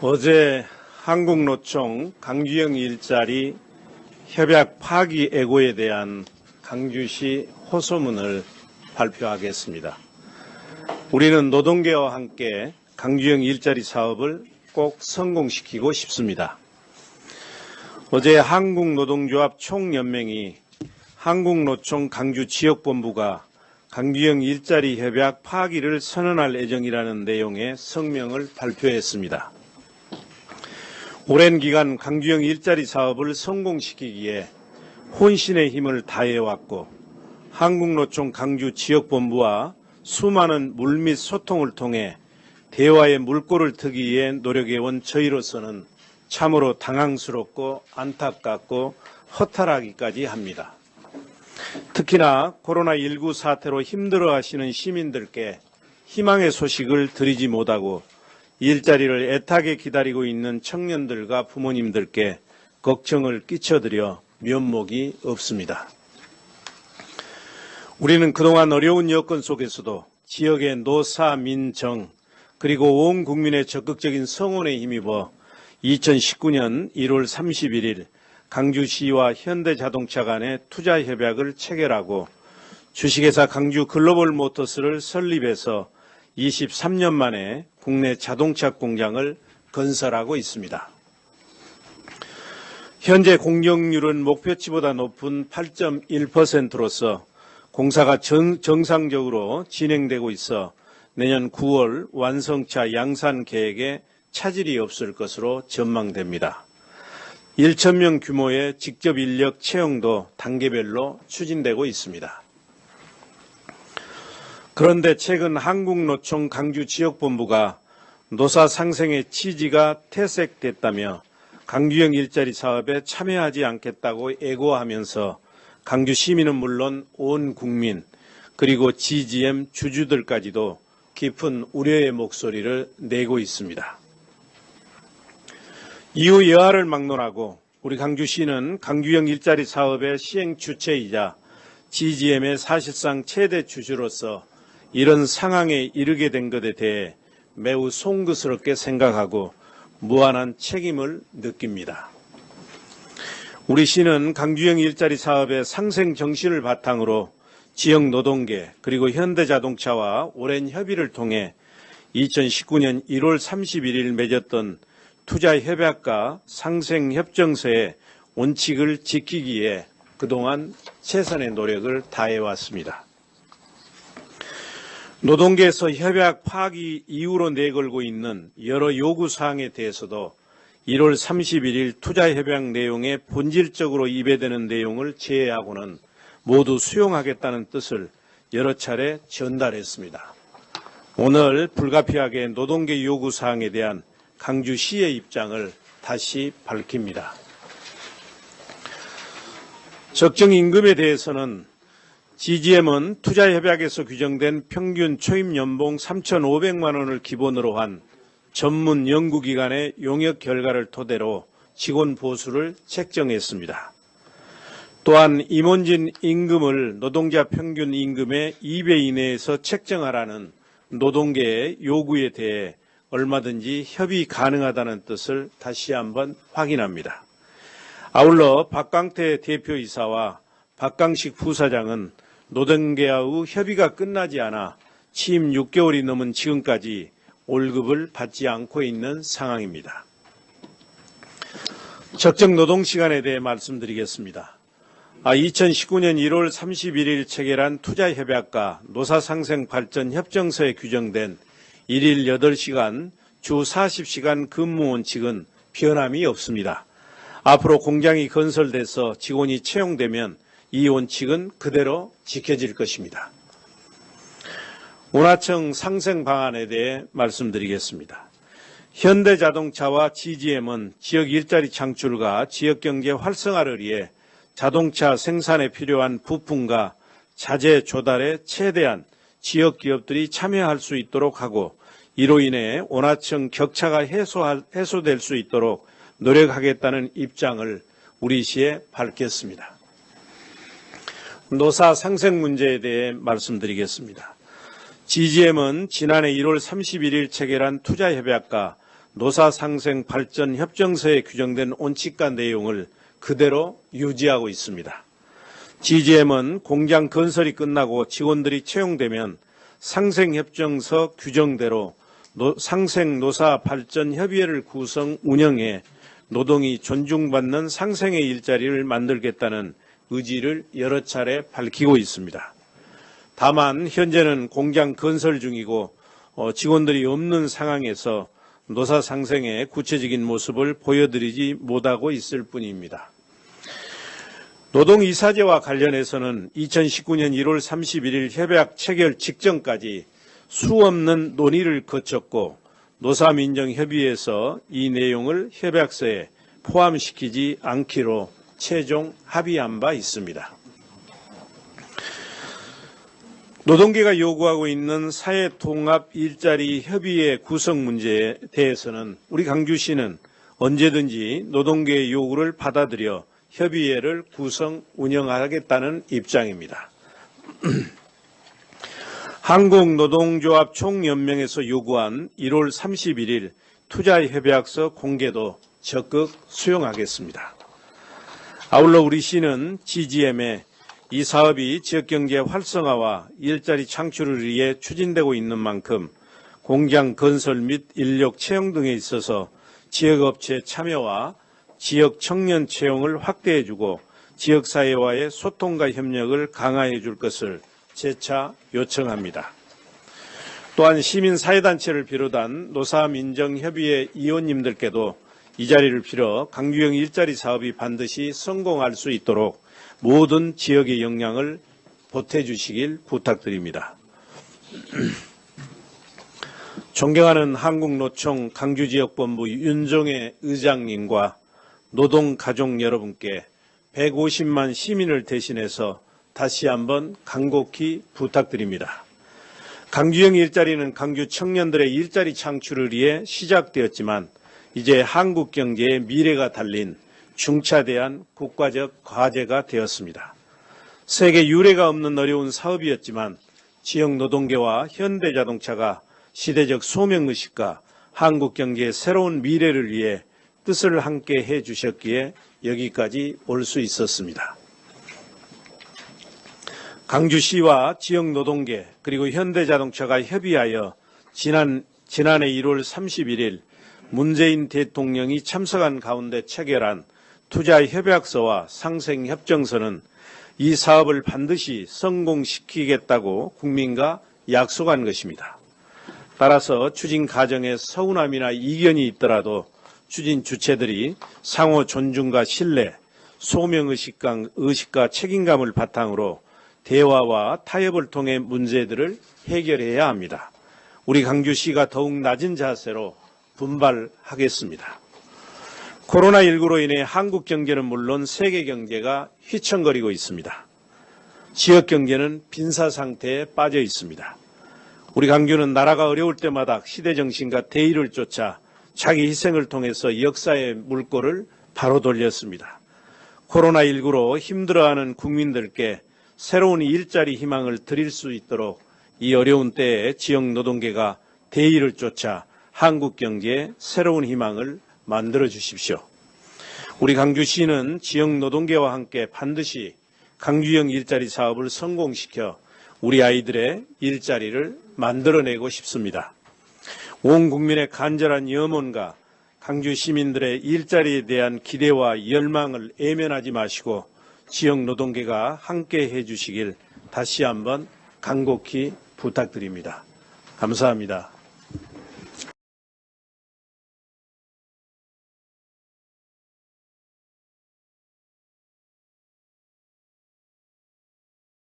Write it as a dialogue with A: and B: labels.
A: 어제 한국노총 강주영 일자리 협약 파기 애고에 대한 강주시 호소문을 발표하겠습니다. 우리는 노동계와 함께 강주영 일자리 사업을 꼭 성공시키고 싶습니다. 어제 한국노동조합 총연맹이 한국노총 강주지역본부가 강주영 일자리 협약 파기를 선언할 예정이라는 내용의 성명을 발표했습니다. 오랜 기간 강주영 일자리 사업을 성공시키기에 혼신의 힘을 다해왔고 한국노총 강주지역본부와 수많은 물밑 소통을 통해 대화의 물꼬를 트기 위해 노력해온 저희로서는 참으로 당황스럽고 안타깝고 허탈하기까지 합니다. 특히나 코로나19 사태로 힘들어하시는 시민들께 희망의 소식을 드리지 못하고 일자리를 애타게 기다리고 있는 청년들과 부모님들께 걱정을 끼쳐드려 면목이 없습니다. 우리는 그동안 어려운 여건 속에서도 지역의 노사, 민, 정 그리고 온 국민의 적극적인 성원에 힘입어 2019년 1월 31일 강주시와 현대자동차 간의 투자협약을 체결하고 주식회사 강주 글로벌모터스를 설립해서 23년 만에 국내 자동차 공장을 건설하고 있습니다. 현재 공정률은 목표치보다 높은 8.1%로서 공사가 정상적으로 진행되고 있어 내년 9월 완성차 양산 계획에 차질이 없을 것으로 전망됩니다. 1,000명 규모의 직접 인력 채용도 단계별로 추진되고 있습니다. 그런데 최근 한국노총 강주지역본부가 노사 상생의 취지가 퇴색됐다며 강주영 일자리 사업에 참여하지 않겠다고 애고하면서 강주 시민은 물론 온 국민 그리고 GGM 주주들까지도 깊은 우려의 목소리를 내고 있습니다. 이후 여하를 막론하고 우리 강주시는 강주영 일자리 사업의 시행 주체이자 GGM의 사실상 최대 주주로서 이런 상황에 이르게 된 것에 대해 매우 송구스럽게 생각하고 무한한 책임을 느낍니다. 우리 시는 강주영 일자리 사업의 상생 정신을 바탕으로 지역 노동계 그리고 현대자동차와 오랜 협의를 통해 2019년 1월 31일 맺었던 투자협약과 상생협정서의 원칙을 지키기 위해 그동안 최선의 노력을 다해왔습니다. 노동계에서 협약 파기 이후로 내걸고 있는 여러 요구사항에 대해서도 1월 31일 투자협약 내용에 본질적으로 위배되는 내용을 제외하고는 모두 수용하겠다는 뜻을 여러 차례 전달했습니다. 오늘 불가피하게 노동계 요구사항에 대한 강주시의 입장을 다시 밝힙니다. 적정임금에 대해서는 GGM은 투자협약에서 규정된 평균 초임연봉 3,500만 원을 기본으로 한 전문 연구기관의 용역 결과를 토대로 직원 보수를 책정했습니다. 또한 임원진 임금을 노동자 평균 임금의 2배 이내에서 책정하라는 노동계의 요구에 대해 얼마든지 협의 가능하다는 뜻을 다시 한번 확인합니다. 아울러 박광태 대표이사와 박강식 부사장은 노동계와의 협의가 끝나지 않아 취임 6개월이 넘은 지금까지 월급을 받지 않고 있는 상황입니다. 적정 노동시간에 대해 말씀드리겠습니다. 2019년 1월 31일 체결한 투자협약과 노사상생발전협정서에 규정된 1일 8시간 주 40시간 근무 원칙은 변함이 없습니다. 앞으로 공장이 건설돼서 직원이 채용되면 이 원칙은 그대로 지켜질 것입니다. 원하청 상생 방안에 대해 말씀드리겠습니다. 현대자동차와 GGM은 지역 일자리 창출과 지역경제 활성화를 위해 자동차 생산에 필요한 부품과 자재 조달에 최대한 지역 기업들이 참여할 수 있도록 하고 이로 인해 원하청 격차가 해소될 수 있도록 노력하겠다는 입장을 우리 시에 밝혔습니다. 노사 상생 문제에 대해 말씀드리겠습니다. GGM은 지난해 1월 31일 체결한 투자협약과 노사상생발전협정서에 규정된 원칙과 내용을 그대로 유지하고 있습니다. GGM은 공장 건설이 끝나고 직원들이 채용되면 상생협정서 규정대로 상생노사발전협의회를 구성 운영해 노동이 존중받는 상생의 일자리를 만들겠다는 의지를 여러 차례 밝히고 있습니다. 다만 현재는 공장 건설 중이고 직원들이 없는 상황에서 노사 상생의 구체적인 모습을 보여드리지 못하고 있을 뿐입니다. 노동이사제와 관련해서는 2019년 1월 31일 협약 체결 직전까지 수없는 논의를 거쳤고 노사민정협의회에서 이 내용을 협약서에 포함시키지 않기로 최종 합의한 바 있습니다. 노동계가 요구하고 있는 사회통합일자리 협의회 구성 문제에 대해서는 우리 강주시는 언제든지 노동계의 요구를 받아들여 협의회를 구성 운영하겠다는 입장입니다. 한국노동조합 총연맹에서 요구한 1월 31일 투자협약서 공개도 적극 수용하겠습니다. 아울러 우리 시는 GGM에 이 사업이 지역경제 활성화와 일자리 창출을 위해 추진되고 있는 만큼 공장 건설 및 인력 채용 등에 있어서 지역업체 참여와 지역 청년 채용을 확대해주고 지역사회와의 소통과 협력을 강화해 줄 것을 재차 요청합니다. 또한 시민사회단체를 비롯한 노사민정협의회 위원님들께도 이 자리를 빌어 강규형 일자리 사업이 반드시 성공할 수 있도록 모든 지역의 역량을 보태주시길 부탁드립니다. 존경하는 한국노총 강주지역본부 윤종혜 의장님과 노동가족 여러분께 150만 시민을 대신해서 다시 한번 간곡히 부탁드립니다. 강규형 일자리는 강주 청년들의 일자리 창출을 위해 시작되었지만 이제 한국 경제의 미래가 달린 중차대한 국가적 과제가 되었습니다. 세계 유례가 없는 어려운 사업이었지만 지역 노동계와 현대자동차가 시대적 소명의식과 한국 경제의 새로운 미래를 위해 뜻을 함께 해주셨기에 여기까지 올 수 있었습니다. 강주시와 지역 노동계 그리고 현대자동차가 협의하여 지난해 1월 31일 문재인 대통령이 참석한 가운데 체결한 투자협약서와 상생협정서는 이 사업을 반드시 성공시키겠다고 국민과 약속한 것입니다. 따라서 추진 과정에 서운함이나 이견이 있더라도 추진 주체들이 상호 존중과 신뢰, 소명의식과 책임감을 바탕으로 대화와 타협을 통해 문제들을 해결해야 합니다. 우리 강주시가 더욱 낮은 자세로 분발하겠습니다. 코로나19로 인해 한국 경제는 물론 세계 경제가 휘청거리고 있습니다. 지역 경제는 빈사 상태에 빠져 있습니다. 우리 강주는 나라가 어려울 때마다 시대정신과 대의를 쫓아 자기 희생을 통해서 역사의 물꼬를 바로 돌렸습니다. 코로나19로 힘들어하는 국민들께 새로운 일자리 희망을 드릴 수 있도록 이 어려운 때에 지역 노동계가 대의를 쫓아 한국 경제에 새로운 희망을 만들어 주십시오. 우리 강주시는 지역 노동계와 함께 반드시 강규형 일자리 사업을 성공시켜 우리 아이들의 일자리를 만들어내고 싶습니다. 온 국민의 간절한 염원과 강주 시민들의 일자리에 대한 기대와 열망을 외면하지 마시고 지역 노동계가 함께 해주시길 다시 한번 간곡히 부탁드립니다. 감사합니다.